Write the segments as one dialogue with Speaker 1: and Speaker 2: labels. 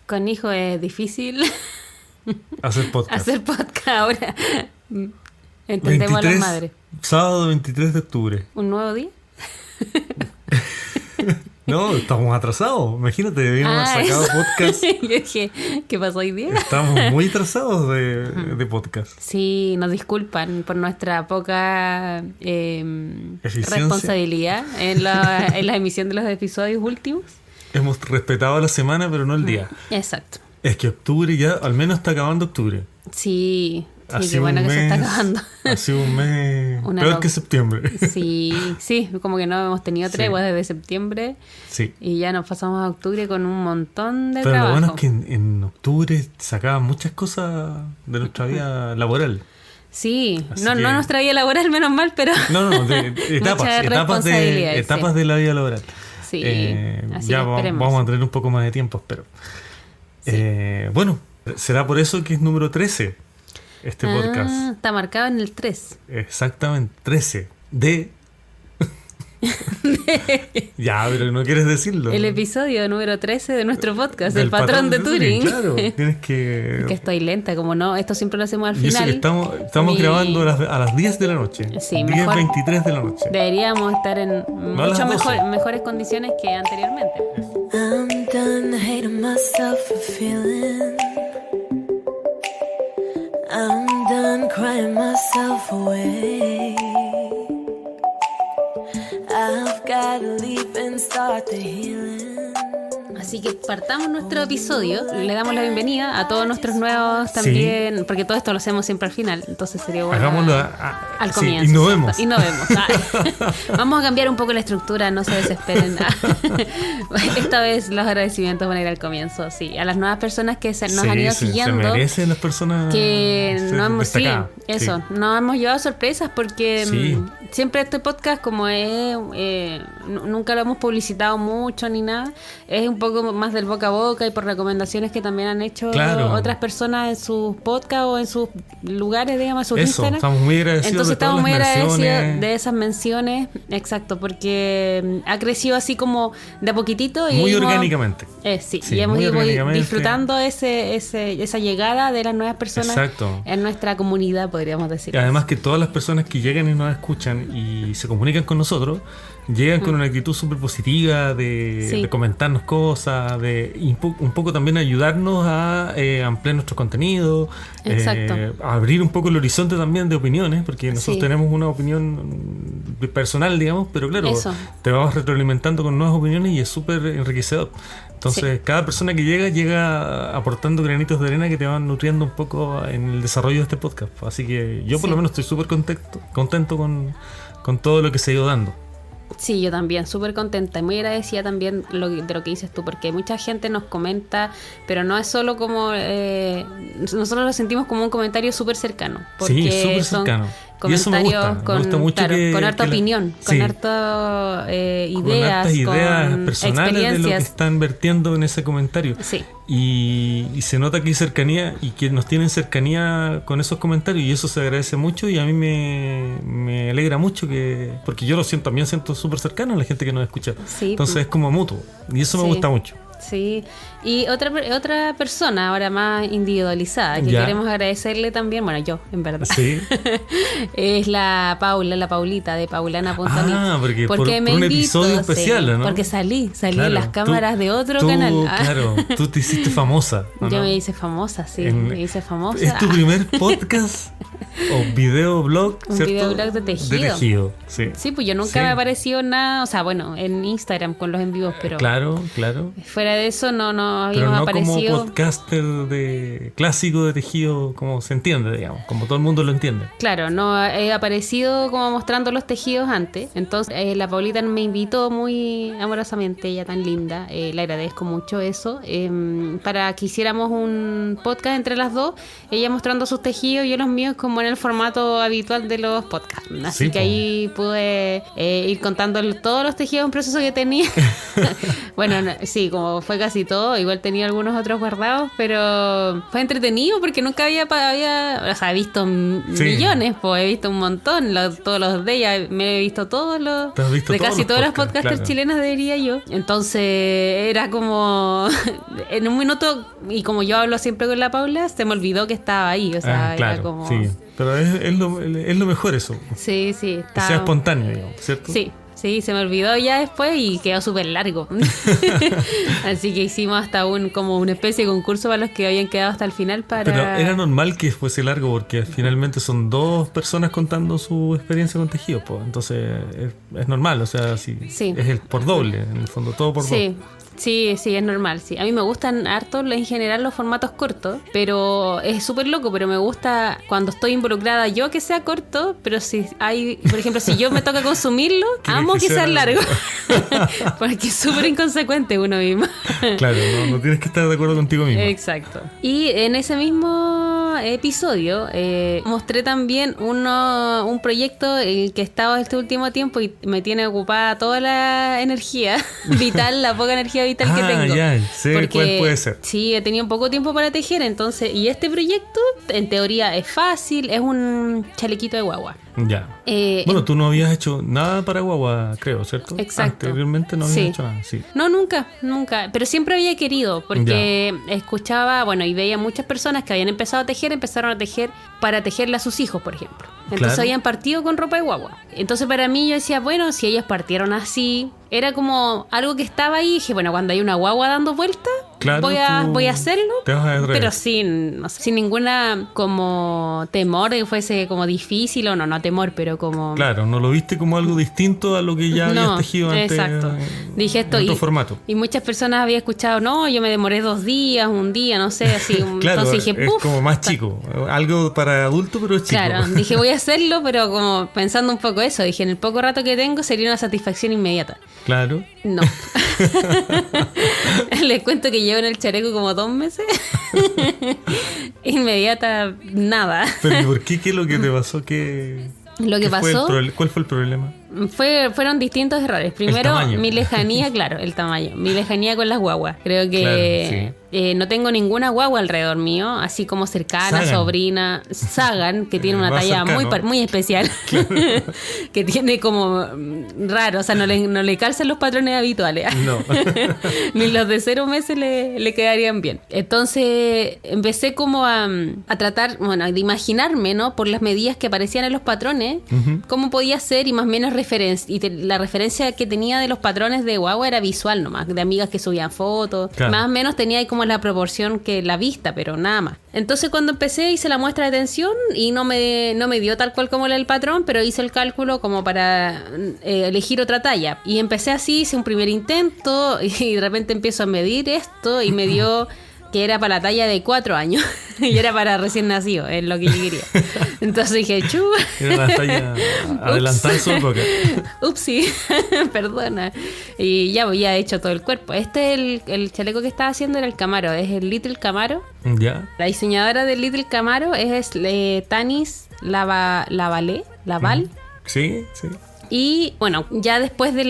Speaker 1: Con hijo es difícil
Speaker 2: hacer podcast.
Speaker 1: hacer podcast ahora. Entendemos a las madres.
Speaker 2: Sábado 23 de octubre.
Speaker 1: ¿Un nuevo día?
Speaker 2: No, estamos atrasados. Imagínate, debíamos haber sacado podcast.
Speaker 1: Yo dije, ¿qué pasó hoy día?
Speaker 2: Estamos muy atrasados de podcast.
Speaker 1: Sí, nos disculpan por nuestra poca responsabilidad en la emisión de los episodios últimos.
Speaker 2: Hemos respetado la semana, pero no el día.
Speaker 1: Exacto.
Speaker 2: Es que octubre ya, al menos está acabando octubre.
Speaker 1: Sí, qué bueno que se está acabando.
Speaker 2: Ha sido un mes peor que septiembre.
Speaker 1: Sí, como que no hemos tenido tregua desde septiembre.
Speaker 2: Sí.
Speaker 1: Y ya nos pasamos a octubre con un montón de
Speaker 2: Pero
Speaker 1: trabajo.
Speaker 2: lo bueno es que en octubre sacaban muchas cosas de nuestra vida laboral.
Speaker 1: Sí, no nuestra vida laboral, menos mal, pero...
Speaker 2: No, etapas de la vida laboral.
Speaker 1: Sí, así
Speaker 2: ya
Speaker 1: que esperemos.
Speaker 2: vamos a tener un poco más de tiempo, espero. Sí. Bueno, será por eso que es número 13 este podcast.
Speaker 1: Está marcado en el 3.
Speaker 2: Exactamente, 13 de... Ya, pero no quieres decirlo.
Speaker 1: El episodio número 13 de nuestro podcast, El Patrón de Turing.
Speaker 2: Claro, tienes que...
Speaker 1: Es que estoy lenta, como no, esto siempre lo hacemos al final.
Speaker 2: Y eso que estamos grabando a las 10 de la noche.
Speaker 1: Sí,
Speaker 2: 10:23 de la noche.
Speaker 1: Deberíamos estar en mucho mejores condiciones que anteriormente. I'm done hating myself for feeling. I'm done crying myself away. I've gotta leave and start the healing. Así que partamos nuestro episodio. Le damos la bienvenida a todos nuestros nuevos también, porque todo esto lo hacemos siempre al final, entonces sería bueno
Speaker 2: hagámoslo
Speaker 1: al comienzo.
Speaker 2: Y nos vemos.
Speaker 1: Vamos a cambiar un poco la estructura, no se desesperen. Esta vez los agradecimientos van a ir al comienzo, sí, a las nuevas personas que nos han ido siguiendo.
Speaker 2: Se merecen las personas
Speaker 1: que no hemos, nos hemos llevado sorpresas porque siempre este podcast, como es nunca lo hemos publicitado mucho ni nada, es un poco más del boca a boca y por recomendaciones que también han hecho otras personas en sus podcasts o en sus lugares, digamos, en sus Instagram.
Speaker 2: Estamos muy agradecidos.
Speaker 1: Entonces estamos muy agradecidos de esas menciones, exacto, porque ha crecido así como de a poquitito y
Speaker 2: muy orgánicamente.
Speaker 1: Y hemos ido disfrutando esa llegada de las nuevas personas en nuestra comunidad, podríamos decir.
Speaker 2: Y además que todas las personas que llegan y nos escuchan y se comunican con nosotros llegan con una actitud súper positiva de comentarnos cosas, de un poco también ayudarnos a ampliar nuestro contenido, abrir un poco el horizonte también de opiniones, porque nosotros tenemos una opinión personal, digamos, pero claro, te vamos retroalimentando con nuevas opiniones y es súper enriquecedor. Entonces, cada persona que llega aportando granitos de arena que te van nutriendo un poco en el desarrollo de este podcast. Así que yo por lo menos estoy súper contento con todo lo que se ha ido dando.
Speaker 1: Sí, yo también, súper contenta y muy agradecida también de lo que dices tú, porque mucha gente nos comenta, pero no es solo como... nosotros lo sentimos como un comentario súper cercano. Porque
Speaker 2: súper cercano.
Speaker 1: Comentarios con harta opinión, con hartas ideas
Speaker 2: personales de lo que están vertiendo en ese comentario.
Speaker 1: Sí.
Speaker 2: Y se nota que hay cercanía y que nos tienen cercanía con esos comentarios y eso se agradece mucho y a mí me alegra mucho porque yo también siento súper cercano a la gente que nos escucha. Sí, entonces es como mutuo y eso me gusta mucho.
Speaker 1: Sí, y otra persona ahora más individualizada que queremos agradecerle también, bueno, yo, en verdad, es la Paulita de Paulana.net.
Speaker 2: Porque por un episodio especial, ¿no?
Speaker 1: Porque salí en las cámaras de otro canal.
Speaker 2: Claro, tú te hiciste famosa.
Speaker 1: Yo me hice famosa, me hice famosa.
Speaker 2: ¿Es tu primer podcast o videoblog?
Speaker 1: Un videoblog de tejido.
Speaker 2: Sí,
Speaker 1: pues yo nunca me apareció nada, o sea, bueno, en Instagram con los en vivos, pero...
Speaker 2: Claro.
Speaker 1: Fuera de eso no
Speaker 2: pero
Speaker 1: habíamos
Speaker 2: no
Speaker 1: aparecido.
Speaker 2: Como podcaster clásico de tejido, como se entiende, digamos, como todo el mundo lo entiende.
Speaker 1: Claro, no he aparecido como mostrando los tejidos antes. Entonces la Paulita me invitó muy amorosamente, ella tan linda, le agradezco mucho eso, para que hiciéramos un podcast entre las dos, ella mostrando sus tejidos y yo los míos como en el formato habitual de los podcasts. Así que ahí pude ir contando todos los tejidos en proceso que tenía. Bueno, sí, como pero fue casi todo. Igual tenía algunos otros guardados, pero fue entretenido porque nunca había o sea, he visto millones, pues he visto un montón, todos los de ella, me he visto todos los de casi todos los podcasters chilenos, diría yo. Entonces era como en un minuto, y como yo hablo siempre con la Paula, se me olvidó que estaba ahí, o sea, era como...
Speaker 2: Sí. Pero es lo mejor eso.
Speaker 1: Sí, sí.
Speaker 2: Que sea espontáneo, digamos, ¿cierto?
Speaker 1: Sí. Sí, se me olvidó ya después y quedó súper largo. Así que hicimos hasta como una especie de concurso para los que habían quedado hasta el final para...
Speaker 2: Pero era normal que fuese largo porque finalmente son 2 personas contando su experiencia con tejidos, pues. Entonces es normal, o sea, sí. Es por doble, en el fondo, todo por doble.
Speaker 1: Sí, es normal, sí. A mí me gustan harto en general los formatos cortos, pero es súper loco, pero me gusta cuando estoy involucrada yo que sea corto, pero si hay, por ejemplo, si yo me toca consumirlo, amo que sea largo. Porque es súper inconsecuente uno mismo.
Speaker 2: Claro, no tienes que estar de acuerdo contigo mismo.
Speaker 1: Exacto. Y en ese mismo episodio mostré también un proyecto en el que he estado este último tiempo y me tiene ocupada toda la energía vital, la poca energía vital que tengo.
Speaker 2: Ya, sé cuál puede ser.
Speaker 1: Sí, he tenido poco tiempo para tejer, entonces, y este proyecto en teoría es fácil, es un chalequito de guagua.
Speaker 2: Ya. Bueno, tú no habías hecho nada para guagua, creo, ¿cierto?
Speaker 1: Exacto.
Speaker 2: Anteriormente no habías hecho nada, sí.
Speaker 1: No, nunca, pero siempre había querido, porque escuchaba, bueno, y veía muchas personas que habían empezado a tejer, empezaron a tejer para tejerle a sus hijos, por ejemplo. Entonces habían partido con ropa de guagua. Entonces para mí yo decía, bueno, si ellas partieron así, era como algo que estaba ahí. Y dije, bueno, cuando hay una guagua dando vueltas, voy a hacerlo, pero sin ninguna como temor de que fuese como difícil o no temor, pero como...
Speaker 2: Claro, no lo viste como algo distinto a lo que ya habías tejido antes.
Speaker 1: Exacto. Dije esto
Speaker 2: en otro formato.
Speaker 1: Y muchas personas habían escuchado, no, yo me demoré 2 días, un día, no sé, así.
Speaker 2: Claro,
Speaker 1: entonces dije,
Speaker 2: es como más chico, algo para adulto, pero es chico.
Speaker 1: Claro, dije voy a hacerlo, pero como pensando un poco eso, dije en el poco rato que tengo sería una satisfacción inmediata.
Speaker 2: Claro.
Speaker 1: No. Les cuento que llevo en el chaleco como 2 meses. Inmediata, nada.
Speaker 2: ¿Pero por qué? ¿Qué es lo que te pasó?
Speaker 1: Lo que pasó...
Speaker 2: ¿Cuál fue el problema?
Speaker 1: Fueron distintos errores. Primero, mi lejanía, claro, el tamaño. Mi lejanía con las guaguas. Creo que no tengo ninguna guagua alrededor mío, así como cercana, sobrina. Sagan, que tiene una talla muy especial. Claro. Que tiene como raro, o sea, no le calzan los patrones habituales.
Speaker 2: No.
Speaker 1: Ni los de 0 meses le quedarían bien. Entonces, empecé como a tratar, bueno, de imaginarme, ¿no? Por las medidas que aparecían en los patrones, cómo podía ser y más o menos la referencia que tenía de los patrones de guagua era visual nomás, de amigas que subían fotos, más o menos tenía ahí como la proporción que la vista, pero nada más. Entonces cuando empecé hice la muestra de tensión y no me dio tal cual como el patrón, pero hice el cálculo como para elegir otra talla y empecé así, hice un primer intento y de repente empiezo a medir esto y me dio que era para la talla de 4 años y era para recién nacido, es lo que yo quería. Entonces dije,
Speaker 2: era la talla adelantada en su época.
Speaker 1: Upsi, perdona. Y ya había hecho todo el cuerpo. El chaleco que estaba haciendo era el Camaro, es el Little Camaro.
Speaker 2: Ya.
Speaker 1: La diseñadora del Little Camaro es Tanis Laval.
Speaker 2: Sí.
Speaker 1: Y bueno, ya después de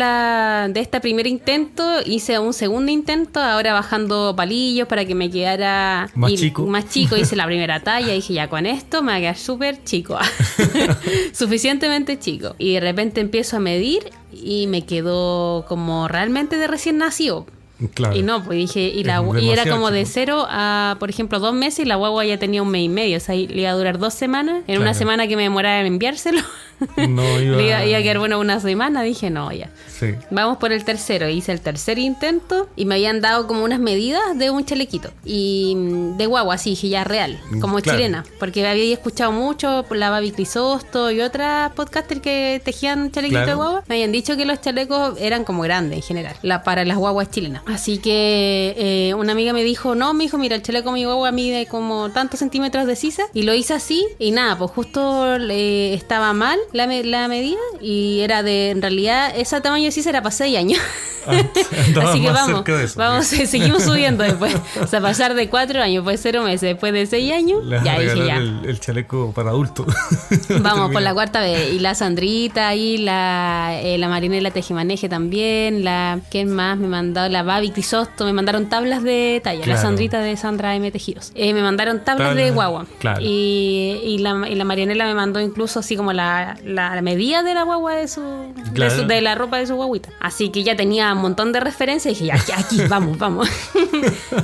Speaker 1: este primer intento hice un segundo intento, ahora bajando palillos para que me quedara
Speaker 2: más chico.
Speaker 1: Hice la primera talla y dije, ya con esto me va a quedar súper chico. Suficientemente chico. Y de repente empiezo a medir y me quedó como realmente de recién nacido.
Speaker 2: Claro.
Speaker 1: Y no, pues dije, y era como de 0 a, por ejemplo, 2 meses y la guagua ya tenía 1 mes y medio, o sea, le iba a durar 2 semanas. En una semana que me demoraba en enviárselo, iba a quedar bueno 1 semana, dije, no, ya.
Speaker 2: Sí.
Speaker 1: Vamos por el tercero, hice el tercer intento y me habían dado como unas medidas de un chalequito y de guagua, así dije, ya real, como chilena, porque había escuchado mucho por la Babi Crisosto y otras podcasters que tejían chalequitos de guagua, me habían dicho que los chalecos eran como grandes en general, para las guaguas chilenas. Así que una amiga me dijo, no, me dijo, mira, el chaleco de mi guagua mide como tantos centímetros de sisa, y lo hice así y nada, pues justo estaba mal la medida y era en realidad ese tamaño de sisa era para 6 años. Así que vamos, seguimos subiendo después. O sea, pasar de 4 años, después 0 meses, después de 6 años, ya dije ya.
Speaker 2: El chaleco para adultos.
Speaker 1: Vamos por la cuarta vez. Y la Sandrita ahí, la Marinela Tejimaneje también, ¿quién más? Me mandó la Babi Crisosto, me mandaron tablas de talla, claro. La Sandrita de Sandra M. Tejidos. Me mandaron tablas de guagua.
Speaker 2: Claro.
Speaker 1: Y la Marianela me mandó incluso así como la medida de la guagua de la ropa de su guaguita. Así que ya tenía un montón de referencias y dije, ya, aquí, vamos.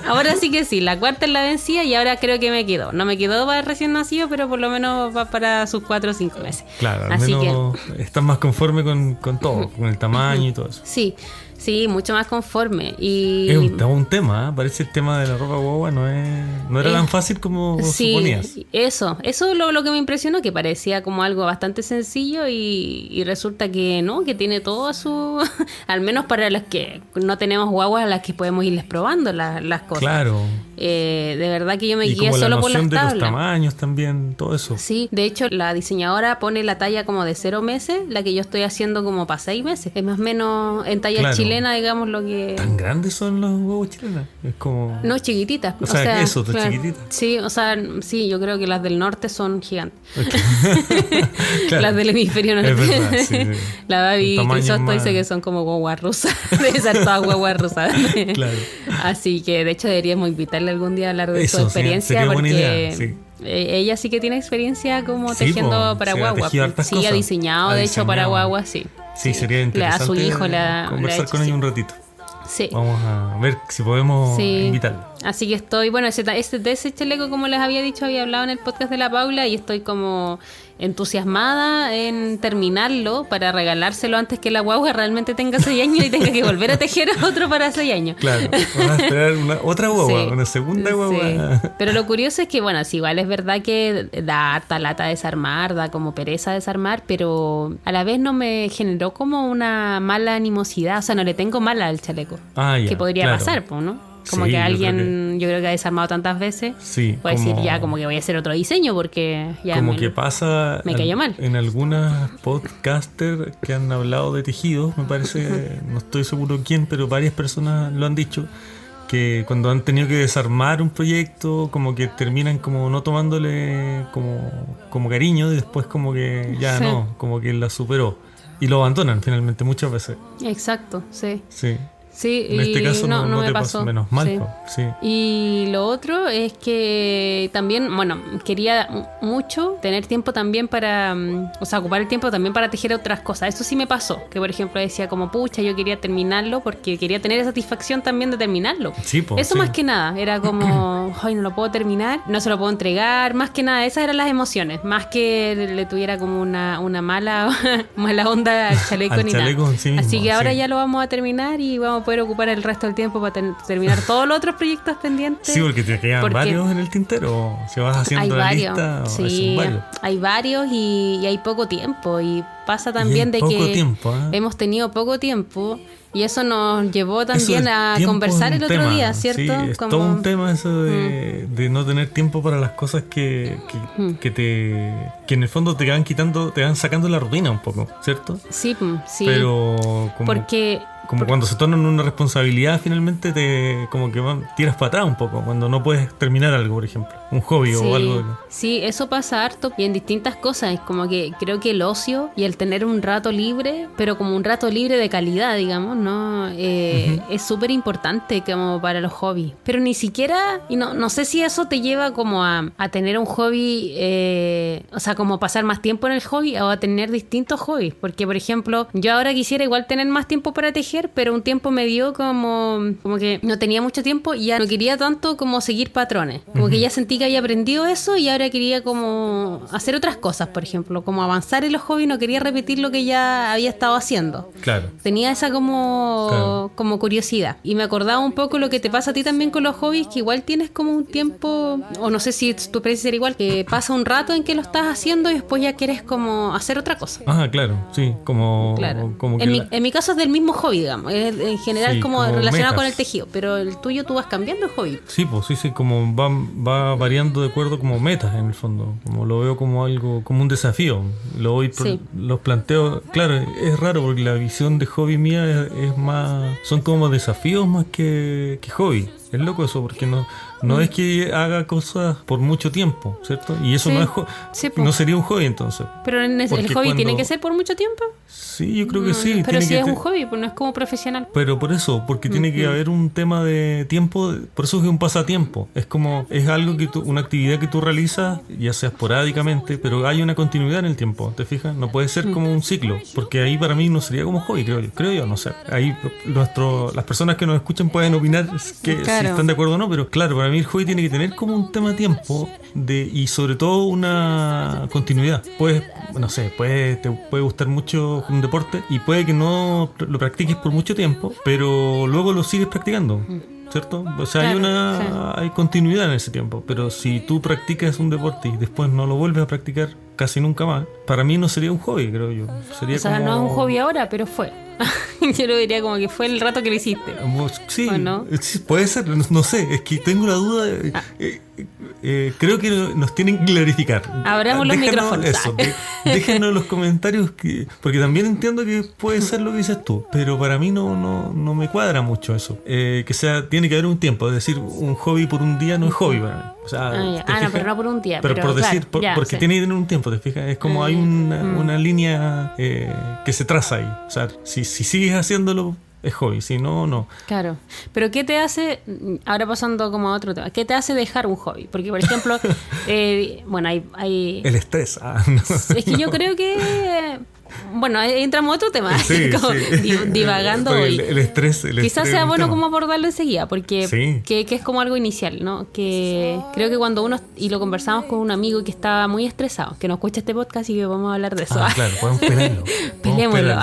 Speaker 1: Ahora sí que sí, la cuarta es la vencida y ahora creo que me quedó. No me quedó para el recién nacido, pero por lo menos va para sus 4 o 5 meses.
Speaker 2: Claro, al menos estás más conforme con todo, con el tamaño y todo eso.
Speaker 1: Sí, mucho más conforme. Y
Speaker 2: es un tema, ¿eh? Parece el tema de la ropa guagua no era tan fácil como suponías.
Speaker 1: Eso es lo que me impresionó, que parecía como algo bastante sencillo y resulta que no, que tiene todo su... al menos para las que no tenemos guaguas a las que podemos irles probando las cosas.
Speaker 2: Claro.
Speaker 1: De verdad que yo me guié solo por las tablas.
Speaker 2: Y como la noción de los tamaños también, todo eso.
Speaker 1: Sí, de hecho la diseñadora pone la talla como de 0 meses, la que yo estoy haciendo como para 6 meses. Es más o menos en talla chilena, digamos lo que...
Speaker 2: ¿Tan grandes son los huevos chilenas? Es como...
Speaker 1: No, chiquititas.
Speaker 2: O sea eso, claro, chiquititas.
Speaker 1: Sí, o sea, sí, yo creo que las del norte son gigantes. Okay. Claro. Las del hemisferio norte.
Speaker 2: Es verdad, sí.
Speaker 1: La Babi Crisosto dice que son como guaguas rusas. Debe ser todas guaguas rusas.
Speaker 2: Claro.
Speaker 1: Así que de hecho deberíamos invitarle algún día a hablar de su experiencia, porque
Speaker 2: idea, sí.
Speaker 1: Ella sí que tiene experiencia como tejiendo para guaguas. Sí, ha diseñado de hecho para guaguas, sí.
Speaker 2: Sí, sería interesante
Speaker 1: a su hijo
Speaker 2: conversar con ella un ratito.
Speaker 1: Sí.
Speaker 2: Vamos a ver si podemos invitarla.
Speaker 1: Así que estoy, bueno, de ese chaleco, como les había dicho, había hablado en el podcast de la Paula y estoy como entusiasmada en terminarlo para regalárselo antes que la guagua realmente tenga 6 años y tenga que volver a tejer otro para 6 años.
Speaker 2: Claro, vamos a esperar otra guagua, una segunda guagua. Sí.
Speaker 1: Pero lo curioso es que, bueno, sí, igual es verdad que da harta lata desarmar, da como pereza desarmar, pero a la vez no me generó como una mala animosidad, o sea, no le tengo mala al chaleco. Que podría pasar, ¿no? Como que alguien, yo creo que ha desarmado tantas veces, puede decir ya como que voy a hacer otro diseño porque ya
Speaker 2: como que pasa
Speaker 1: me cayó mal.
Speaker 2: En algunas podcasters que han hablado de tejidos, me parece, no estoy seguro quién, pero varias personas lo han dicho, que cuando han tenido que desarmar un proyecto, como que terminan como no tomándole como cariño y después como que ya no, como que la superó y lo abandonan finalmente muchas veces.
Speaker 1: Exacto, sí.
Speaker 2: Sí, en este caso no me pasó. Menos mal. Sí.
Speaker 1: Y lo otro es que también, bueno, quería mucho tener tiempo también para, o sea, ocupar el tiempo también para tejer otras cosas. Eso sí me pasó, que por ejemplo decía como, pucha, yo quería terminarlo porque quería tener satisfacción también de terminarlo. Eso más que nada, era como, ay, no lo puedo terminar, no se lo puedo entregar, más que nada, esas eran las emociones, más que le tuviera como una mala onda al chaleco ni nada.
Speaker 2: Sí mismo,
Speaker 1: así que ahora ya lo vamos a terminar y vamos a poder ocupar el resto del tiempo para terminar todos los otros proyectos pendientes.
Speaker 2: Sí, porque te quedan varios en el tintero. Si vas haciendo la lista,
Speaker 1: hay varios y hay poco tiempo. Y pasa también de que hemos tenido poco tiempo y eso nos llevó también a conversar el otro día, ¿cierto?
Speaker 2: Sí, es todo un tema eso de no tener tiempo para las cosas que en el fondo te van sacando la rutina un poco, ¿cierto?
Speaker 1: Sí.
Speaker 2: Pero como cuando se torna en una responsabilidad, finalmente como que tiras para atrás un poco, cuando no puedes terminar algo, por ejemplo, un hobby o algo.
Speaker 1: Sí, eso pasa harto y en distintas cosas. Es como que creo que el ocio y el tener un rato libre, pero como un rato libre de calidad, digamos, ¿no? Es súper importante como para los hobbies. Pero ni siquiera, y no sé si eso te lleva como a tener un hobby, o sea, como pasar más tiempo en el hobby o a tener distintos hobbies. Porque, por ejemplo, yo ahora quisiera igual tener más tiempo para tejer, pero un tiempo me dio como que no tenía mucho tiempo y ya no quería tanto como seguir patrones. Como que ya sentí que había aprendido eso y ahora quería como hacer otras cosas, por ejemplo, como avanzar en los hobbies, no quería repetir lo que ya había estado haciendo.
Speaker 2: Claro.
Speaker 1: Tenía esa como curiosidad. Y me acordaba un poco lo que te pasa a ti también con los hobbies, que igual tienes como un tiempo, o no sé si tu experiencia será igual, que pasa un rato en que lo estás haciendo y después ya quieres como hacer otra cosa.
Speaker 2: Claro, sí, como
Speaker 1: en mi caso es del mismo hobby, digamos. Es en general como relacionado con el tejido. Pero el tuyo tú vas cambiando el hobby.
Speaker 2: Sí, pues sí, como va variando de acuerdo como metas en el fondo. Como lo veo como algo, como un desafío. Los planteo, claro, es raro porque la visión de hobby mía es más, son como desafíos más que hobby. Es loco eso, porque no es que haga cosas por mucho tiempo, ¿cierto? Y eso no sería un hobby entonces.
Speaker 1: Pero el hobby tiene que ser por mucho tiempo.
Speaker 2: Sí, yo creo que sí.
Speaker 1: Pero si es un hobby, pues no es como profesional.
Speaker 2: Pero por eso, porque tiene que haber un tema de tiempo, por eso es un pasatiempo. Es algo una actividad que tú realizas, ya sea esporádicamente, pero hay una continuidad en el tiempo, ¿te fijas? No puede ser como un ciclo, porque ahí para mí no sería como hobby, creo yo, no sé. Ahí las personas que nos escuchan pueden opinar si están de acuerdo o no, pero claro, para mí el hobby tiene que tener como un tema de tiempo y sobre todo una continuidad. No sé, te puede gustar mucho un deporte y puede que no lo practiques por mucho tiempo, pero luego lo sigues practicando, ¿cierto? O sea, hay continuidad en ese tiempo, pero si tú practicas un deporte y después no lo vuelves a practicar casi nunca más, para mí no sería un hobby, creo yo. Sería
Speaker 1: no es un hobby ahora, pero fue. Yo lo diría como que fue el rato que lo hiciste.
Speaker 2: Sí,
Speaker 1: no?
Speaker 2: Sí, puede ser, no sé, es que tengo la duda. Creo que nos tienen que clarificar.
Speaker 1: Abramos los micrófonos.
Speaker 2: Déjenos en los comentarios, porque también entiendo que puede ser lo que dices tú, pero para mí no me cuadra mucho eso. Tiene que haber un tiempo, es decir, un hobby por un día no es hobby para mí. O sea,
Speaker 1: pero no por un día.
Speaker 2: Pero por decir, porque tiene que tener un tiempo, ¿te fijas? Es como hay una línea que se traza ahí. O sea, si sigues haciéndolo, es hobby, si no, no.
Speaker 1: Claro. Pero ¿qué te hace, ahora pasando como a otro tema, qué te hace dejar un hobby? Porque, por ejemplo, hay...
Speaker 2: El estrés.
Speaker 1: No. Es que yo creo que... Bueno, entramos a otro tema, divagando hoy.
Speaker 2: El estrés.
Speaker 1: Quizás sea bueno como abordarlo enseguida, porque que es como algo inicial, ¿no? Que creo que cuando uno, y lo conversamos con un amigo que estaba muy estresado, que nos escucha este podcast y que vamos a hablar de eso.
Speaker 2: Claro, podemos pelarlo.
Speaker 1: Pelémoslo,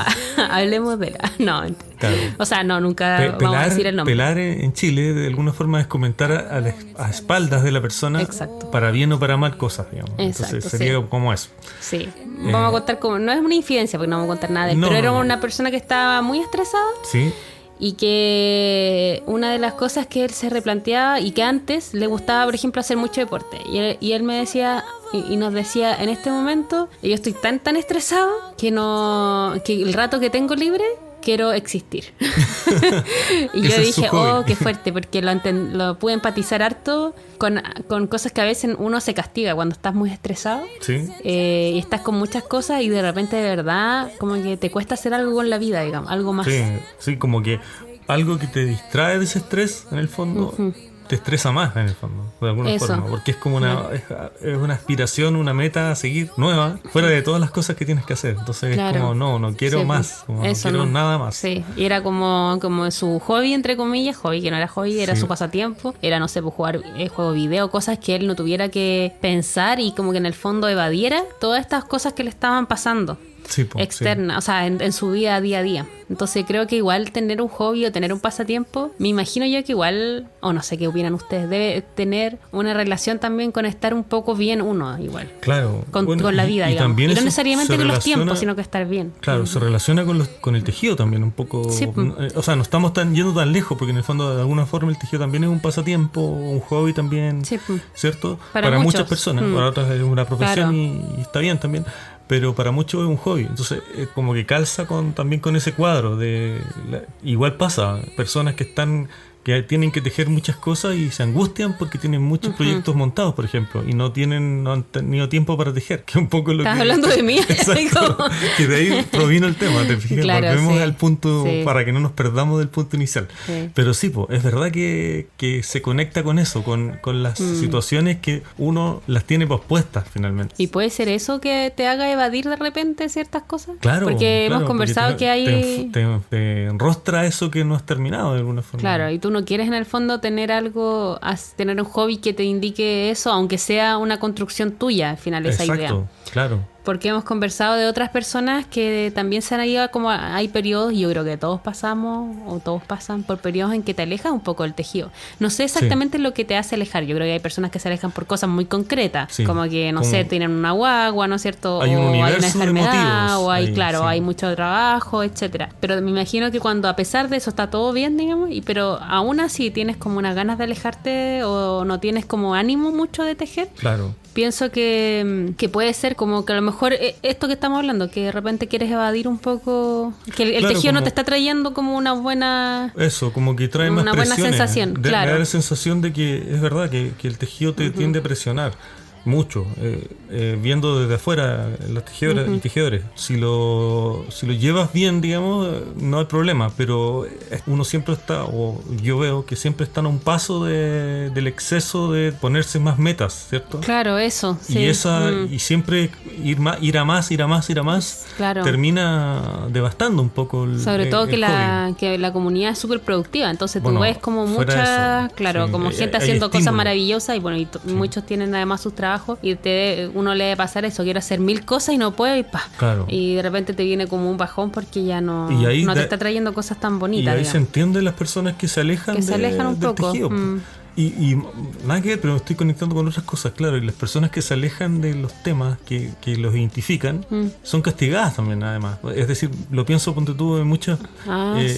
Speaker 1: hablemos de él. No,
Speaker 2: claro.
Speaker 1: O sea, no, nunca vamos a decir el nombre.
Speaker 2: Pelar en Chile, de alguna forma, es comentar a espaldas de la persona.
Speaker 1: Exacto.
Speaker 2: Para bien o para mal cosas, digamos.
Speaker 1: Exacto,
Speaker 2: entonces sería como eso.
Speaker 1: Sí. Vamos a contar como, no es una infidencia porque no vamos a contar nada de él, pero era una persona que estaba muy estresada.
Speaker 2: Sí.
Speaker 1: Y que una de las cosas que él se replanteaba y que antes le gustaba, por ejemplo, hacer mucho deporte. Y él me decía y nos decía, en este momento yo estoy tan estresado que el rato que tengo libre quiero existir. Y yo dije, qué fuerte, porque lo pude empatizar harto con cosas que a veces uno se castiga cuando estás muy estresado.
Speaker 2: Sí.
Speaker 1: Y estás con muchas cosas y de repente de verdad como que te cuesta hacer algo con la vida, digamos, algo más.
Speaker 2: Sí, como que algo que te distrae de ese estrés, en el fondo, te estresa más, en el fondo, de alguna forma, porque es como es una aspiración, una meta a seguir nueva, fuera de todas las cosas que tienes que hacer. Entonces es como, no quiero más, como no quiero nada más.
Speaker 1: Sí, y era como su hobby, entre comillas, hobby que no era hobby, era su pasatiempo, era, no sé, pues jugar juego video, cosas que él no tuviera que pensar y como que en el fondo evadiera todas estas cosas que le estaban pasando. Externa, o sea, en su vida día a día. Entonces creo que igual tener un hobby o tener un pasatiempo, me imagino yo que igual, o no sé qué opinan ustedes, debe tener una relación también con estar un poco bien uno, igual.
Speaker 2: Con
Speaker 1: la vida, digamos. Y no necesariamente con los tiempos, sino que estar bien.
Speaker 2: Claro, se relaciona con el tejido también un poco. O sea, no estamos yendo tan lejos, porque en el fondo de alguna forma el tejido también es un pasatiempo, un hobby también, ¿cierto? Para muchas personas, para otras es una profesión y está bien también. Pero para muchos es un hobby, entonces como que calza también con ese cuadro igual pasa, personas que tienen que tejer muchas cosas y se angustian porque tienen muchos proyectos montados, por ejemplo, y no han tenido tiempo para tejer, que es un poco lo que...
Speaker 1: ¿Estás hablando de mí?
Speaker 2: Exacto, que de ahí provino el tema, te fijas, volvemos al punto para que no nos perdamos del punto inicial. Pero sí, es verdad que se conecta con eso, con las situaciones que uno las tiene pospuestas finalmente.
Speaker 1: ¿Y puede ser eso que te haga evadir de repente ciertas cosas?
Speaker 2: Claro.
Speaker 1: Porque hemos conversado que hay...
Speaker 2: Te enrostra eso que no has terminado de alguna forma.
Speaker 1: Claro, y tú no quieres en el fondo tener un hobby que te indique eso, aunque sea una construcción tuya al final, esa idea.
Speaker 2: Claro.
Speaker 1: porque hemos conversado de otras personas que también se han ido como hay periodos, y yo creo que todos pasamos o todos pasan por periodos en que te alejas un poco del tejido. No sé exactamente lo que te hace alejar. Yo creo que hay personas que se alejan por cosas muy concretas, como que, no sé, tienen una guagua, ¿no es cierto?
Speaker 2: Hay un
Speaker 1: o
Speaker 2: universo
Speaker 1: hay una enfermedad,
Speaker 2: motivos,
Speaker 1: o hay,
Speaker 2: ahí,
Speaker 1: claro, hay mucho trabajo, etcétera. Pero me imagino que cuando a pesar de eso está todo bien, digamos, pero aún así tienes como unas ganas de alejarte o no tienes como ánimo mucho de tejer.
Speaker 2: Claro.
Speaker 1: Pienso que puede ser como que a lo mejor esto que estamos hablando, que de repente quieres evadir un poco, que el tejido no te está trayendo como una buena...
Speaker 2: Eso, como que trae más
Speaker 1: buena sensación, claro.
Speaker 2: Me da la sensación de que es verdad que el tejido te tiende a presionar mucho, viendo desde afuera las tejedoras y tejedores. Si lo llevas bien, digamos, no hay problema, pero uno siempre está, o yo veo que siempre están a un paso del exceso de ponerse más metas, ¿cierto?
Speaker 1: Claro, eso. Sí.
Speaker 2: Y siempre ir a más,
Speaker 1: claro,
Speaker 2: termina devastando un poco
Speaker 1: sobre todo
Speaker 2: el
Speaker 1: que la comunidad es súper productiva, entonces tú ves como mucha, claro, como gente haciendo cosas maravillosas, y bueno, muchos tienen además sus trabajos, y uno le debe pasar eso, quiero hacer 1000 cosas y no puedo, y
Speaker 2: claro.
Speaker 1: Y de repente te viene como un bajón porque ya no te está trayendo cosas tan bonitas.
Speaker 2: Y ahí
Speaker 1: digamos.
Speaker 2: Se entiende las personas que se alejan,
Speaker 1: un
Speaker 2: del
Speaker 1: poco.
Speaker 2: tejido. Y nada que ver, pero me estoy conectando con otras cosas, claro. Y las personas que se alejan de los temas que los identifican son castigadas también, además. Es decir, lo pienso, ponte tú, en muchos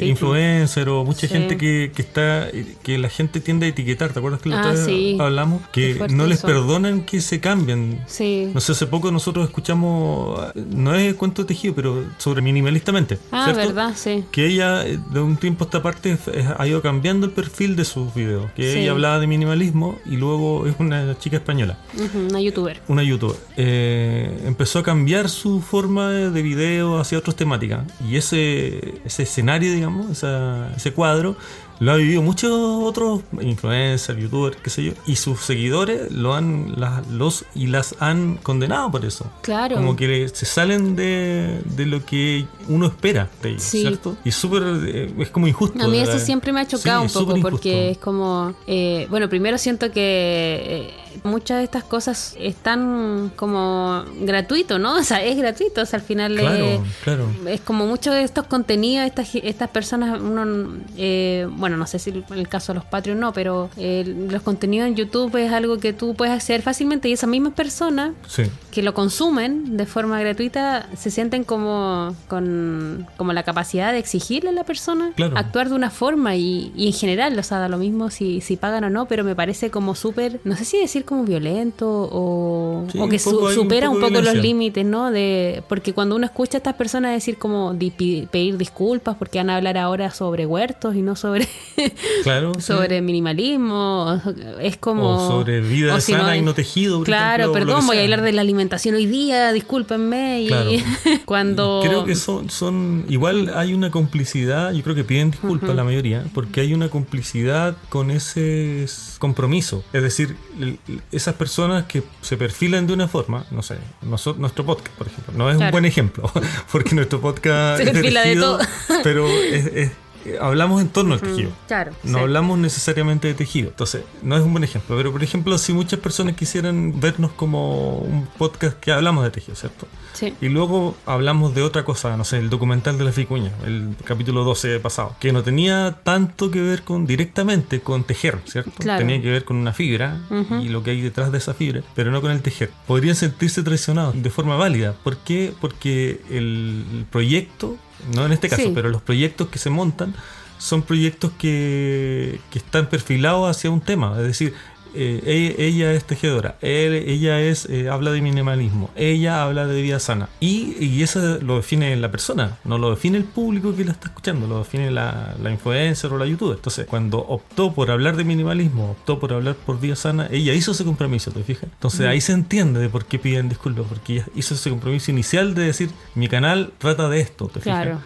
Speaker 2: influencers o mucha gente que la gente tiende a etiquetar. ¿Te acuerdas que la otra vez hablamos? Que no les perdonan que se cambien.
Speaker 1: Sí.
Speaker 2: No sé, hace poco nosotros escuchamos, no es cuento de tejido, pero sobre Minimalistamente. ¿cierto?
Speaker 1: Verdad, sí.
Speaker 2: Que ella, de un tiempo a esta parte, ha ido cambiando el perfil de sus videos. Que ella hablaba de minimalismo y luego es una chica española.
Speaker 1: Una youtuber.
Speaker 2: Empezó a cambiar su forma de video hacia otras temáticas. Y ese escenario, digamos, ese cuadro, lo han vivido muchos otros influencers, youtubers, qué sé yo, y sus seguidores las han condenado por eso.
Speaker 1: Claro.
Speaker 2: Como que se salen de lo que uno espera de ellos, ¿cierto? Y es como injusto.
Speaker 1: A mí eso siempre me ha chocado un poco, porque es como... bueno, primero siento que muchas de estas cosas están como gratuito, ¿no? O sea, es gratuito, o sea, al final
Speaker 2: claro.
Speaker 1: Es como muchos de estos contenidos, estas personas, bueno, no sé si en el caso de los Patreon no, pero los contenidos en YouTube es algo que tú puedes acceder fácilmente, y esas mismas personas que lo consumen de forma gratuita se sienten como la capacidad de exigirle a la persona actuar de una forma, y en general, o sea, da lo mismo si pagan o no, pero me parece como súper, no sé si decir como violento o que supera un poco los límites, ¿no? Porque cuando uno escucha a estas personas decir como pedir disculpas porque van a hablar ahora sobre huertos y no sobre sobre minimalismo, es como...
Speaker 2: O sobre vida sana y no tejido.
Speaker 1: Claro, ejemplo, perdón, voy a hablar de la alimentación hoy día, discúlpenme. Y cuando...
Speaker 2: Creo que son igual hay una complicidad, yo creo que piden disculpas la mayoría, porque hay una complicidad con ese compromiso. Es decir, esas personas que se perfilan de una forma, no sé, nuestro podcast, por ejemplo, no es un buen ejemplo, porque nuestro podcast
Speaker 1: se perfila de todo.
Speaker 2: Pero hablamos en torno al tejido.
Speaker 1: Claro,
Speaker 2: no hablamos necesariamente de tejido. Entonces, no es un buen ejemplo. Pero, por ejemplo, si muchas personas quisieran vernos como un podcast que hablamos de tejido, ¿cierto?
Speaker 1: Sí.
Speaker 2: Y luego hablamos de otra cosa, no sé, el documental de la Vicuña, el capítulo 12 pasado, que no tenía tanto que ver directamente con tejer, ¿cierto?
Speaker 1: Claro.
Speaker 2: Tenía que ver con una fibra y lo que hay detrás de esa fibra, pero no con el tejer. Podrían sentirse traicionados de forma válida. ¿Por qué? Porque el proyecto, no en este caso, pero los proyectos que se montan son proyectos que están perfilados hacia un tema. Es decir, ella es tejedora, ella habla de minimalismo, ella habla de vida sana, y eso lo define la persona, no lo define el público que la está escuchando, lo define la influencer o la youtuber. Entonces, cuando optó por hablar de minimalismo, optó por hablar por vida sana, ella hizo ese compromiso, ¿te fijas? Entonces ahí se entiende de por qué piden disculpas, porque ella hizo ese compromiso inicial de decir, mi canal trata de esto, ¿te fijas?
Speaker 1: Claro.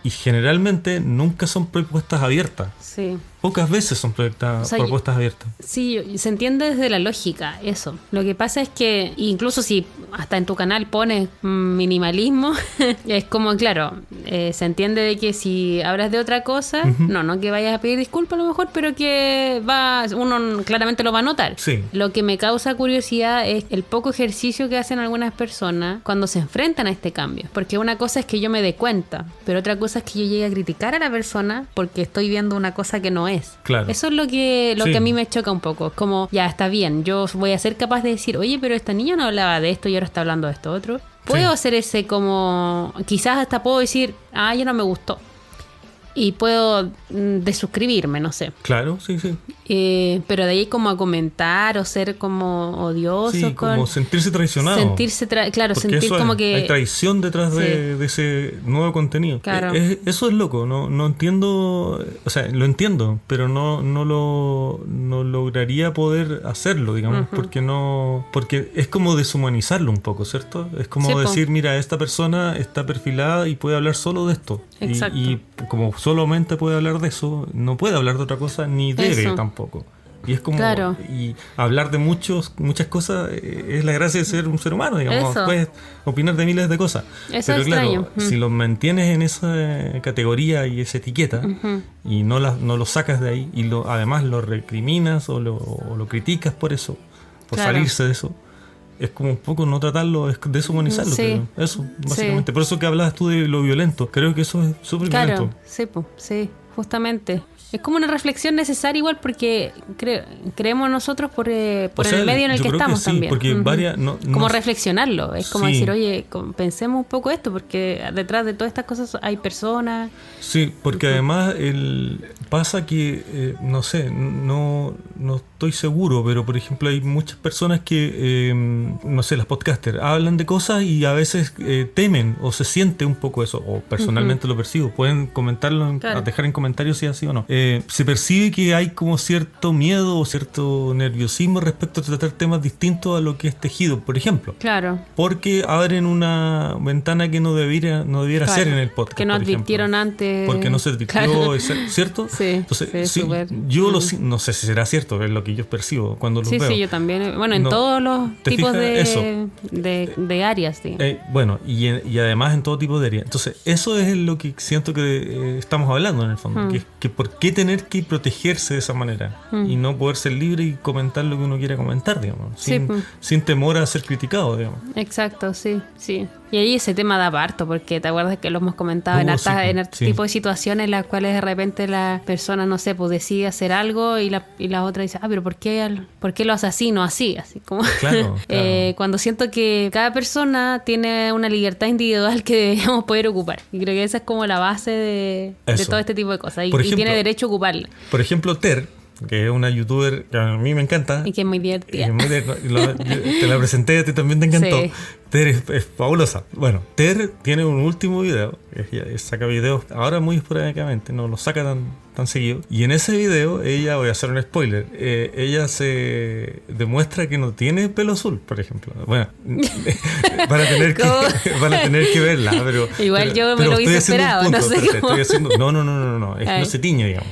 Speaker 2: Y generalmente nunca son propuestas abiertas.
Speaker 1: Sí.
Speaker 2: Pocas veces son propuestas abiertas.
Speaker 1: Sí, se entiende desde la lógica, eso. Lo que pasa es que, incluso si hasta en tu canal pones minimalismo, es como, claro, se entiende de que si hablas de otra cosa, no que vayas a pedir disculpas a lo mejor, pero que uno claramente lo va a notar.
Speaker 2: Sí.
Speaker 1: Lo que me causa curiosidad es el poco ejercicio que hacen algunas personas cuando se enfrentan a este cambio. Porque una cosa es que yo me dé cuenta, pero otra cosa es que yo llegue a criticar a la persona porque estoy viendo una cosa que no es.
Speaker 2: Claro.
Speaker 1: Eso es lo que a mí me choca un poco. Es como, ya está bien, yo voy a ser capaz de decir, oye, pero esta niña no hablaba de esto y ahora está hablando de esto otro. Puedo hacer ese como, quizás hasta puedo decir, ya no me gustó. Y puedo desuscribirme, no sé.
Speaker 2: Claro, sí.
Speaker 1: Pero de ahí como a comentar o ser como odioso.
Speaker 2: Sí, como sentirse traicionado.
Speaker 1: Claro,
Speaker 2: porque
Speaker 1: sentir como que...
Speaker 2: hay traición detrás de ese nuevo contenido.
Speaker 1: Claro.
Speaker 2: Eso es loco, no entiendo, o sea, lo entiendo, pero no lograría poder hacerlo, digamos, porque es como deshumanizarlo un poco, ¿cierto? Es como decir, mira, esta persona está perfilada y puede hablar solo de esto.
Speaker 1: Exacto.
Speaker 2: Y como solamente puede hablar de eso, no puede hablar de otra cosa, ni debe tampoco. Y es como,
Speaker 1: claro.
Speaker 2: Y hablar de muchas cosas es la gracia de ser un ser humano, digamos.
Speaker 1: Eso.
Speaker 2: Puedes opinar de miles de cosas.
Speaker 1: Eso
Speaker 2: pero
Speaker 1: es
Speaker 2: claro,
Speaker 1: extraño.
Speaker 2: si lo mantienes en esa categoría y esa etiqueta, y no lo sacas de ahí, y además lo recriminas o lo criticas por eso, por salirse de eso, es como un poco no tratarlo, es deshumanizarlo.
Speaker 1: Sí.
Speaker 2: Eso, básicamente. Por eso que hablabas tú de lo violento. Creo que eso es súper violento.
Speaker 1: Sí, justamente. Es como una reflexión necesaria igual porque creemos nosotros por el medio en el que estamos también.
Speaker 2: Porque
Speaker 1: como reflexionarlo. Es como decir, oye, pensemos un poco esto porque detrás de todas estas cosas hay personas.
Speaker 2: Sí, porque además pasa que, no sé, no estoy seguro, pero por ejemplo hay muchas personas que, no sé, las podcasters, hablan de cosas y a veces temen o se siente un poco eso, o personalmente lo percibo. Pueden comentarlo, dejar en comentarios si es así o no. Se percibe que hay como cierto miedo o cierto nerviosismo respecto a tratar temas distintos a lo que es tejido, por ejemplo.
Speaker 1: Claro.
Speaker 2: Porque abren una ventana que no debiera ser en el podcast.
Speaker 1: Que no advirtieron antes.
Speaker 2: Porque no se advirtió, ¿cierto?
Speaker 1: Sí.
Speaker 2: Entonces, yo no sé si será cierto, es lo que yo percibo cuando los veo.
Speaker 1: Sí, yo también. Bueno, en todos los tipos de áreas, sí.
Speaker 2: Bueno, y además en todo tipo de áreas. Entonces, eso es lo que siento que estamos hablando en el fondo. Que por qué tener que protegerse de esa manera y no poder ser libre y comentar lo que uno quiera comentar, digamos, sin temor a ser criticado, digamos.
Speaker 1: Exacto, sí. Y ahí ese tema da parto, porque te acuerdas que lo hemos comentado en hartos tipos de situaciones en las cuales de repente la persona, no sé, pues decide hacer algo y la otra dice, pero ¿por qué lo hace así, no así? Así como
Speaker 2: claro.
Speaker 1: Cuando siento que cada persona tiene una libertad individual que deberíamos poder ocupar. Y creo que esa es como la base de todo este tipo de cosas. Y tiene derecho a ocuparla.
Speaker 2: Por ejemplo, Ter, que es una youtuber que a mí me encanta.
Speaker 1: Y que es muy divertida.
Speaker 2: Te la presenté, a ti también te encantó. Sí. Ter es fabulosa. Bueno, Ter tiene un último video. Ella saca videos ahora muy esporádicamente, no los saca tan seguido. Y en ese video, voy a hacer un spoiler, ella se demuestra que no tiene pelo azul, por ejemplo. Bueno, van a tener que verla.
Speaker 1: Igual yo me lo hubiese esperado. No sé
Speaker 2: no, no se tiñe, digamos.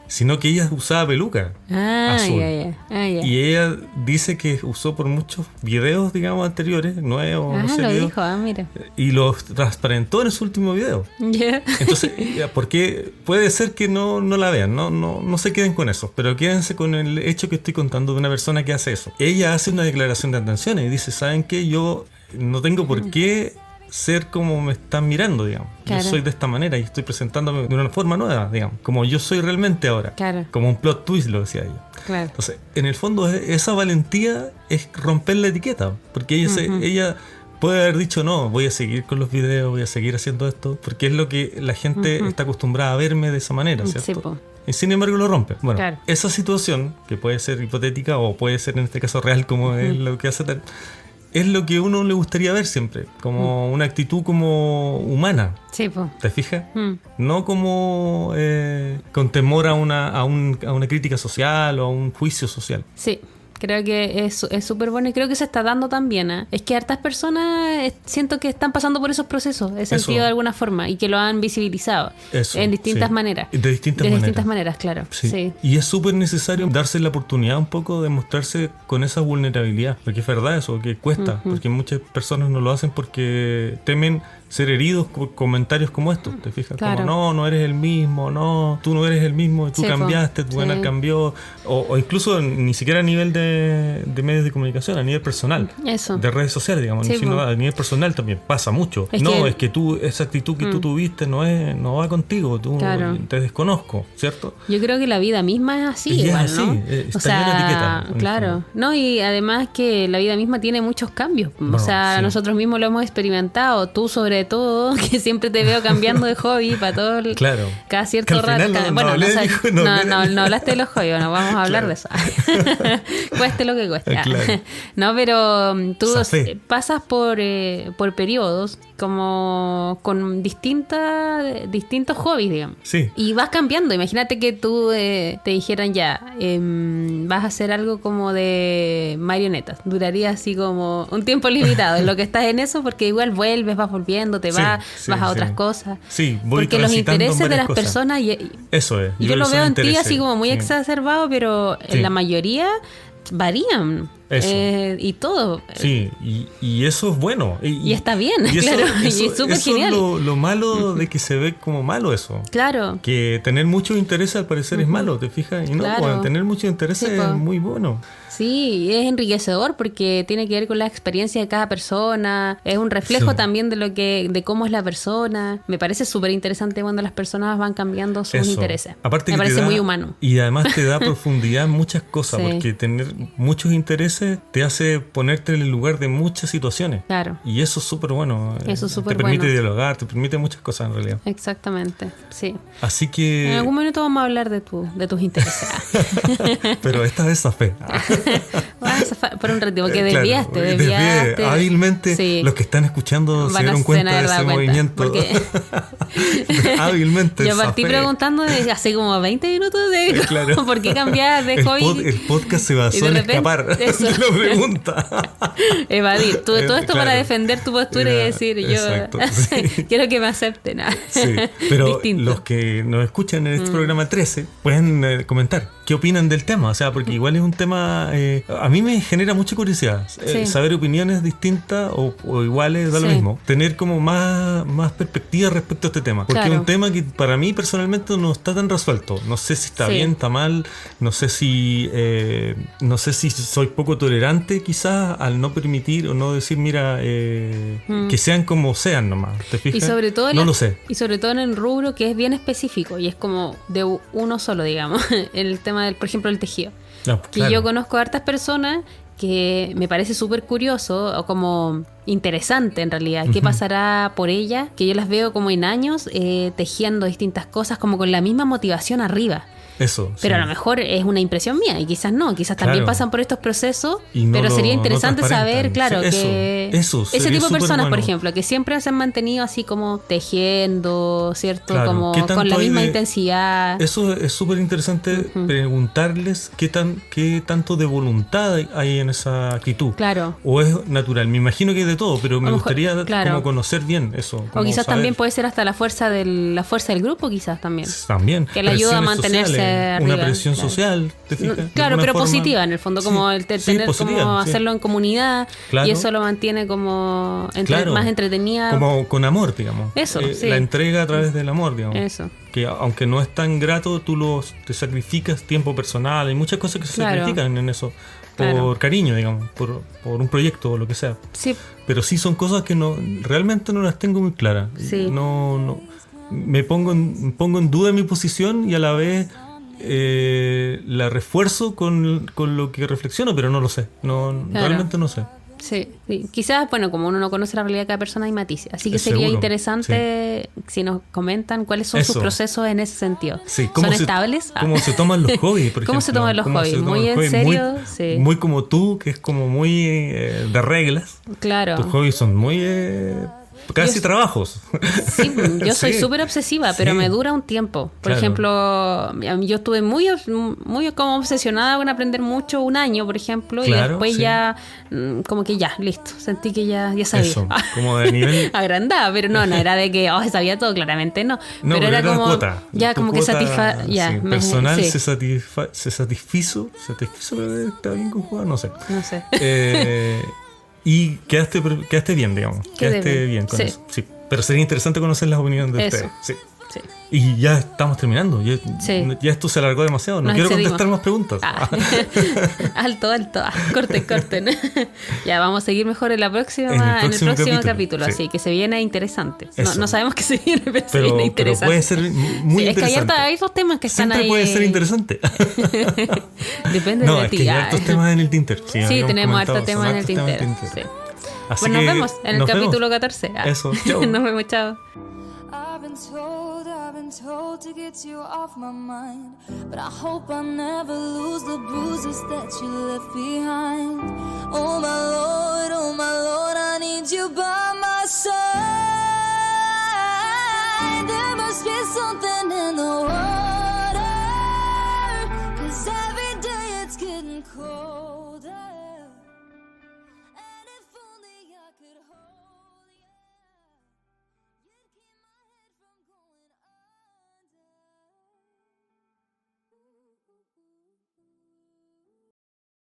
Speaker 2: Sino que ella usaba peluca azul. Y ella dice que usó por muchos videos, digamos, anteriores, nuevos, no sé,
Speaker 1: lo
Speaker 2: videos,
Speaker 1: dijo, mira.
Speaker 2: Y los transparentó en su último video. Entonces, porque puede ser que no la vean, no se queden con eso, pero quédense con el hecho que estoy contando de una persona que hace eso. Ella hace una declaración de intenciones y dice, ¿saben qué? Yo no tengo por qué ser como me están mirando, digamos. Claro. Yo soy de esta manera y estoy presentándome de una forma nueva, digamos, como yo soy realmente ahora.
Speaker 1: Claro.
Speaker 2: Como un plot twist, lo decía ella.
Speaker 1: Claro.
Speaker 2: Entonces, en el fondo, esa valentía es romper la etiqueta, porque ella puede haber dicho, no, voy a seguir con los videos, voy a seguir haciendo esto, porque es lo que la gente está acostumbrada a verme de esa manera, ¿cierto? Sí, y sin embargo lo rompe. Bueno, esa situación, que puede ser hipotética o puede ser en este caso real, como es lo que hace Ter, es lo que a uno le gustaría ver siempre, como una actitud como humana.
Speaker 1: Sí, po.
Speaker 2: ¿Te fijas? No como con temor a una crítica social o a un juicio social.
Speaker 1: Sí. Creo que es súper bueno y creo que se está dando también. Es que hartas personas siento que están pasando por esos procesos, he sentido de alguna forma, y que lo han visibilizado en distintas maneras.
Speaker 2: De distintas maneras,
Speaker 1: claro.
Speaker 2: Sí.
Speaker 1: Sí.
Speaker 2: Y es súper necesario darse la oportunidad un poco de mostrarse con esa vulnerabilidad, porque es verdad eso, que cuesta, porque muchas personas no lo hacen porque temen ser heridos por comentarios como estos, ¿te fijas?
Speaker 1: Claro.
Speaker 2: Como, no eres el mismo, no, tú no eres el mismo, tú cambiaste, tu canal cambió, o incluso ni siquiera a nivel de medios de comunicación, a nivel personal, de redes sociales, digamos, sino a nivel personal también pasa mucho. Es que tú, esa actitud que tú tuviste no va contigo, tú te desconozco, ¿cierto?
Speaker 1: Yo creo que la vida misma es así,
Speaker 2: y
Speaker 1: igual,
Speaker 2: es así,
Speaker 1: ¿no?
Speaker 2: está llena de etiquetas.
Speaker 1: Claro, no, y además que la vida misma tiene muchos cambios, nosotros mismos lo hemos experimentado, tú sobre todo, que siempre te veo cambiando de hobby para todo cada cierto rato. No hablaste de los hobbies, no vamos a hablar de eso. Cueste lo que cueste.
Speaker 2: Claro.
Speaker 1: No, pero tú pasas por periodos como con distintos hobbies, digamos.
Speaker 2: Sí.
Speaker 1: Y vas cambiando. Imagínate que tú te dijeran vas a hacer algo como de marionetas. Duraría así como un tiempo limitado en lo que estás en eso, porque igual vas volviendo, vas a otras cosas.
Speaker 2: Sí, voy
Speaker 1: porque los intereses de las personas
Speaker 2: eso es.
Speaker 1: Yo lo veo en ti así como muy exacerbado, pero en la mayoría varían. Y todo.
Speaker 2: Sí, y eso es bueno. Y
Speaker 1: está bien, claro. Y es súper genial.
Speaker 2: Eso es lo malo de que se ve como malo eso.
Speaker 1: Claro.
Speaker 2: Que tener mucho interés al parecer es malo, ¿te fijas? Y no, tener mucho interés es muy bueno.
Speaker 1: Sí, es enriquecedor porque tiene que ver con la experiencia de cada persona, es un reflejo también de cómo es la persona. Me parece súper interesante cuando las personas van cambiando sus intereses.
Speaker 2: Aparte
Speaker 1: me parece muy humano.
Speaker 2: Y además te da profundidad en muchas cosas, porque tener muchos intereses te hace ponerte en el lugar de muchas situaciones.
Speaker 1: Claro.
Speaker 2: Y eso es súper bueno.
Speaker 1: Eso es súper
Speaker 2: bueno. Te permite dialogar, te permite muchas cosas en realidad.
Speaker 1: Exactamente, sí.
Speaker 2: Así que...
Speaker 1: En algún momento vamos a hablar de tus intereses.
Speaker 2: Pero esta vez zafé.
Speaker 1: Por un ratito, porque desviaste.
Speaker 2: Hábilmente, los que están escuchando se dieron cuenta de ese movimiento. Hábilmente.
Speaker 1: Yo partí preguntando desde hace como 20 minutos de por qué cambiar de hobby.
Speaker 2: El podcast se basó en escapar de la pregunta.
Speaker 1: Evadir. Todo esto para defender tu postura y decir, quiero que me acepten.
Speaker 2: Sí, pero los que nos escuchan en este programa 13 pueden comentar qué opinan del tema. O sea, porque igual es un tema... a mí me genera mucha curiosidad saber opiniones distintas o iguales, da lo mismo. Tener como más perspectiva respecto a este tema. Porque es un tema que para mí personalmente no está tan resuelto. No sé si está bien, está mal. No sé si soy poco tolerante quizás al no permitir o no decir, mira, que sean como sean nomás. ¿Te fijas?
Speaker 1: Y sobre todo
Speaker 2: no lo sé.
Speaker 1: Y sobre todo en el rubro que es bien específico y es como de uno solo, digamos. El tema del, por ejemplo, el tejido. Que yo conozco a hartas personas que me parece súper curioso o como interesante en realidad. ¿Qué pasará por ella? Que yo las veo como en años tejiendo distintas cosas como con la misma motivación arriba.
Speaker 2: Eso.
Speaker 1: Pero a lo mejor es una impresión mía y quizás no, quizás también pasan por estos procesos, pero sería interesante saber, que ese tipo de personas, por ejemplo, que siempre se han mantenido así como tejiendo, ¿cierto? Como con la misma intensidad.
Speaker 2: Eso es súper interesante preguntarles qué tanto de voluntad hay en esa actitud.
Speaker 1: Claro.
Speaker 2: O es natural. Me imagino que es de todo, pero me gustaría como conocer bien eso.
Speaker 1: O quizás también puede ser hasta la fuerza del grupo, quizás también.
Speaker 2: También.
Speaker 1: Que le ayuda a mantenerse arriba,
Speaker 2: una presión social, ¿te fijas?
Speaker 1: Claro, pero positiva en el fondo, como el tener positiva, como hacerlo en comunidad, y eso lo mantiene como más entretenida.
Speaker 2: Como con amor, digamos.
Speaker 1: Eso,
Speaker 2: la entrega a través del amor, digamos.
Speaker 1: Eso.
Speaker 2: Que aunque no es tan grato, tú te sacrificas tiempo personal, hay muchas cosas que se sacrifican en eso. Por cariño, digamos, por un proyecto o lo que sea.
Speaker 1: Sí.
Speaker 2: Pero sí son cosas que realmente no las tengo muy claras.
Speaker 1: Sí.
Speaker 2: No me pongo en duda mi posición y a la vez la refuerzo con lo que reflexiono, pero no lo sé. Realmente no sé.
Speaker 1: Sí. Quizás, como uno no conoce la realidad de cada persona, hay matices. Así que sería interesante si nos comentan cuáles son sus procesos en ese sentido.
Speaker 2: Sí.
Speaker 1: ¿Son estables?
Speaker 2: ¿Cómo se toman los hobbies, por ejemplo?
Speaker 1: ¿Cómo se toman los hobbies? ¿Muy en serio?
Speaker 2: Muy como tú, que es como muy de reglas.
Speaker 1: Claro.
Speaker 2: Tus hobbies son muy casi trabajos.
Speaker 1: Sí, yo soy súper obsesiva, pero me dura un tiempo. Por ejemplo, yo estuve muy como obsesionada con aprender mucho un año, por ejemplo, y después ya, como que ya, listo. Sentí que ya sabía.
Speaker 2: Eso, como de nivel...
Speaker 1: agrandada, pero no era de que sabía todo, claramente no. Pero era como...
Speaker 2: Cuota.
Speaker 1: Ya, como que satisfa... Ya,
Speaker 2: sí, personal se satisfizo, pero está bien conjugado, no sé. Y quedaste bien, digamos. Quedaste bien con eso. Sí. Pero sería interesante conocer las opiniones de ustedes. Sí. Y ya estamos terminando. Ya esto se alargó demasiado. No quiero contestar más preguntas.
Speaker 1: Alto. Corten. Ya vamos a seguir mejor en el próximo capítulo. Sí. Así que se viene interesante. No sabemos qué se viene, pero se viene interesante.
Speaker 2: Pero puede ser muy interesante.
Speaker 1: Es que hay esos temas que están ahí.
Speaker 2: Puede ser interesante.
Speaker 1: Depende de ti.
Speaker 2: Es que hay hartos temas en el Tinter.
Speaker 1: Sí, tenemos hartos temas en el Tinter. Sí. Pues nos vemos en el capítulo 14.
Speaker 2: Eso, chao.
Speaker 1: Nos vemos, chao.
Speaker 3: I've been told to get you off my mind, but I hope I never lose the bruises that you left behind. Oh my Lord, I need you by my side. There must be something in the world